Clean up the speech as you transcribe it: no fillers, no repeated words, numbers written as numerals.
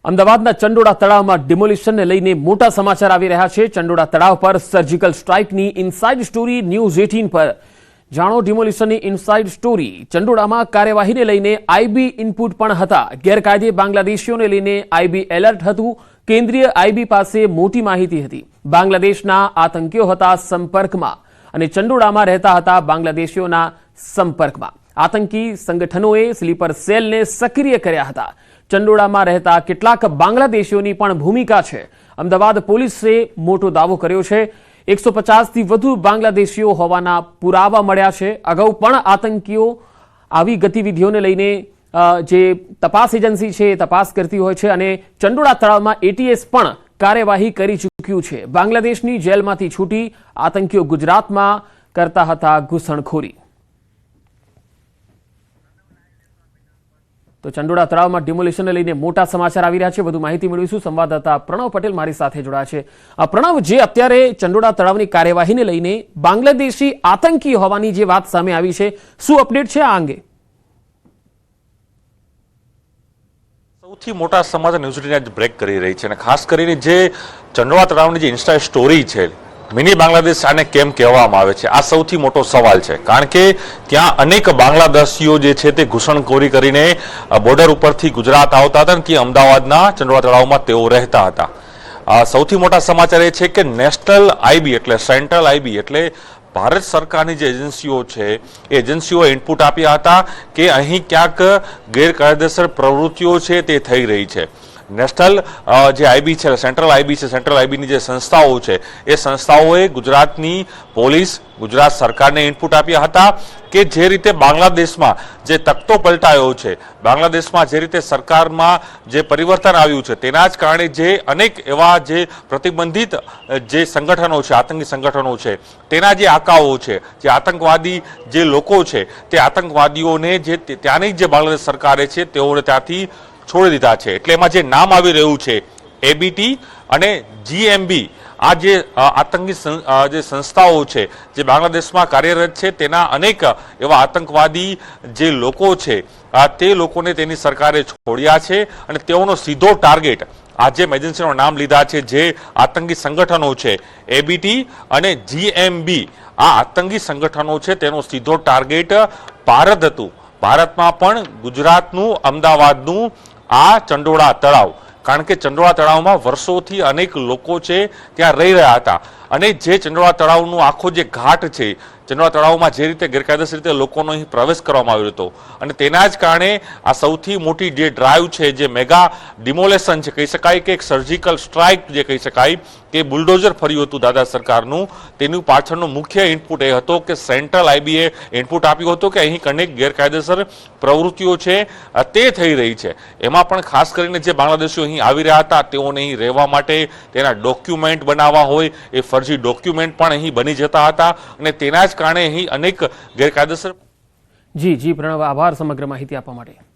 અમદાવાદના ચંડોળા તળાવમાં ડિમોલિશનને લઈને મોટા સમાચાર આવી રહ્યા છે। ચંડોળા તળાવ પર સર્જિકલ સ્ટ્રાઇકની ઇનસાઇડ સ્ટોરી ન્યૂઝ 18 પર જાણો ડિમોલિશનની ઇનસાઇડ સ્ટોરી। ચંડોળામાં કાર્યવાહીને લઈને આઈબી ઇનપુટ પણ હતા। ગેરકાયદે બાંગ્લાદેશીઓને લઈને આઈબી એલર્ટ હતું। કેન્દ્રીય આઈબી પાસે મોટી માહિતી હતી। બાંગ્લાદેશના આતંકીઓ હતા સંપર્કમાં અને ચંડોળામાં રહેતા હતા બાંગ્લાદેશીઓના સંપર્કમાં। આતંકી સંગઠનોએ સ્લીપર સેલને સક્રિય કર્યા હતા। ચંડોળામાં રહેતા કેટલાક બાંગ્લાદેશીઓની પણ ભૂમિકા છે। અમદાવાદ પોલીસે મોટો દાવો કર્યો છે। 150થી વધુ બાંગ્લાદેશીઓ હોવાના પુરાવા મળ્યા છે। અગાઉ પણ આતંકીઓ આવી ગતિવિધિઓને લઈને જે તપાસ એજન્સી છે એ તપાસ કરતી હોય છે અને ચંડોળા તળાવમાં એટીએસ પણ કાર્યવાહી કરી ચૂક્યું છે। બાંગ્લાદેશની જેલમાંથી છૂટી આતંકીઓ ગુજરાતમાં કરતા હતા ઘૂસણખોરી। તો ચંડોળા તળાવમાં ડિમોલિશનને લઈને મોટા સમાચાર આવી રહ્યા છે। વધુ માહિતી મેળવીશું। સંવાદદાતા પ્રણવ પટેલ મારી સાથે જોડાયા છે। પ્રણવ, જે અત્યારે ચંડોળા તળાવની કાર્યવાહીને લઈને બાંગ્લાદેશી આતંકી હોવાની જે વાત સામે આવી છે, શું અપડેટ છે આ અંગે? સૌથી મોટા સમાચાર ન્યૂઝ 18 બ્રેક કરી રહી છે અને ખાસ કરીને જે ચંડોળા તળાવની જે ઇન્સ્ટા સ્ટોરી છે, મિની બાંગ્લાદેશ આને કેમ કહેવામાં આવે છે, આ સૌથી મોટો સવાલ છે। કારણ કે ત્યાં અનેક બાંગ્લાદેશીઓ જે છે તે ઘૂસણખોરી કરીને બોર્ડર ઉપરથી ગુજરાત આવતા હતા અને ત્યાં અમદાવાદના ચંડોળા તળાવમાં તેઓ રહેતા હતા। સૌથી મોટા સમાચાર એ છે કે નેશનલ આઈબી એટલે સેન્ટ્રલ આઈબી એટલે ભારત સરકારની જે એજન્સીઓ છે એ એજન્સીઓએ ઇનપુટ આપ્યા હતા કે અહીં ક્યાંક ગેરકાયદેસર પ્રવૃત્તિઓ છે તે થઈ રહી છે। નેશનલ જે આઈબી છે, સેન્ટ્રલ આઈબી છે, સેન્ટ્રલ આઈબીની જે સંસ્થાઓ છે એ સંસ્થાઓએ ગુજરાતની પોલીસ, ગુજરાત સરકારને ઇનપુટ આપ્યા હતા કે જે રીતે બાંગ્લાદેશમાં જે તખ્તો પલટાયો છે, બાંગ્લાદેશમાં જે રીતે સરકારમાં જે પરિવર્તન આવ્યું છે તેના જ કારણે જે અનેક એવા જે પ્રતિબંધિત જે સંગઠનો છે, આતંકી સંગઠનો છે, તેના જે આકાઓ છે, જે આતંકવાદી જે લોકો છે, તે આતંકવાદીઓને જે ત્યાંની જે બાંગ્લાદેશ સરકારે છે તેઓને ત્યાંથી છોડી દીધા છે। એટલે એમાં જે નામ આવી રહ્યું છે એબીટી અને જીએમબી, આ જે આતંકી જે સંસ્થાઓ છે જે બાંગ્લાદેશમાં કાર્યરત છે, તેના અનેક એવા આતંકવાદી જે લોકો છે તે લોકોને તેની સરકારે છોડ્યા છે અને તેઓનો સીધો ટાર્ગેટ આજે એજન્સીનું નામ લીધા છે જે આતંકી સંગઠનો છે એબીટી અને જીએમબી, આ આતંકી સંગઠનો છે તેનો સીધો ટાર્ગેટ ભારત હતું। ભારતમાં પણ ગુજરાતનું, અમદાવાદનું આ ચંડોળા તળાવ, કારણ કે ચંડોળા તળાવમાં વર્ષોથી અનેક લોકો છે ત્યાં રહી રહ્યા હતા અને જે ચંડોળા તળાવનું આખો જે ઘાટ છે, ચંડોળા તળાવમાં જે રીતે ગેરકાયદેસર રીતે લોકોનો અહીં પ્રવેશ કરવામાં આવ્યો હતો અને તેના જ કારણે આ સૌથી મોટી જે ડ્રાઈવ છે, જે મેગા ડિમોલેશન છે, કહી શકાય કે એક સર્જિકલ સ્ટ્રાઇક જે કહી શકાય કે બુલડોઝર ફર્યું હતું દાદા સરકારનું, તેનું પાછળનો મુખ્ય ઇનપુટ એ હતો કે સેન્ટ્રલ આઈબીએ ઇનપુટ આપ્યો હતો કે અહીં અનેક ગેરકાયદેસર પ્રવૃત્તિઓ છે તે થઈ રહી છે। એમાં પણ ખાસ કરીને જે બાંગ્લાદેશીઓ અહીં આવી રહ્યા હતા તેઓને અહીં રહેવા માટે તેના ડોક્યુમેન્ટ બનાવવા હોય એ ફરજી ડોક્યુમેન્ટ પણ અહીં બની જતા હતા અને તેના જ કારણે અહીં અનેક ગેરકાયદેસર। જી પ્રણવ, આભાર સમગ્ર માહિતી આપવા માટે।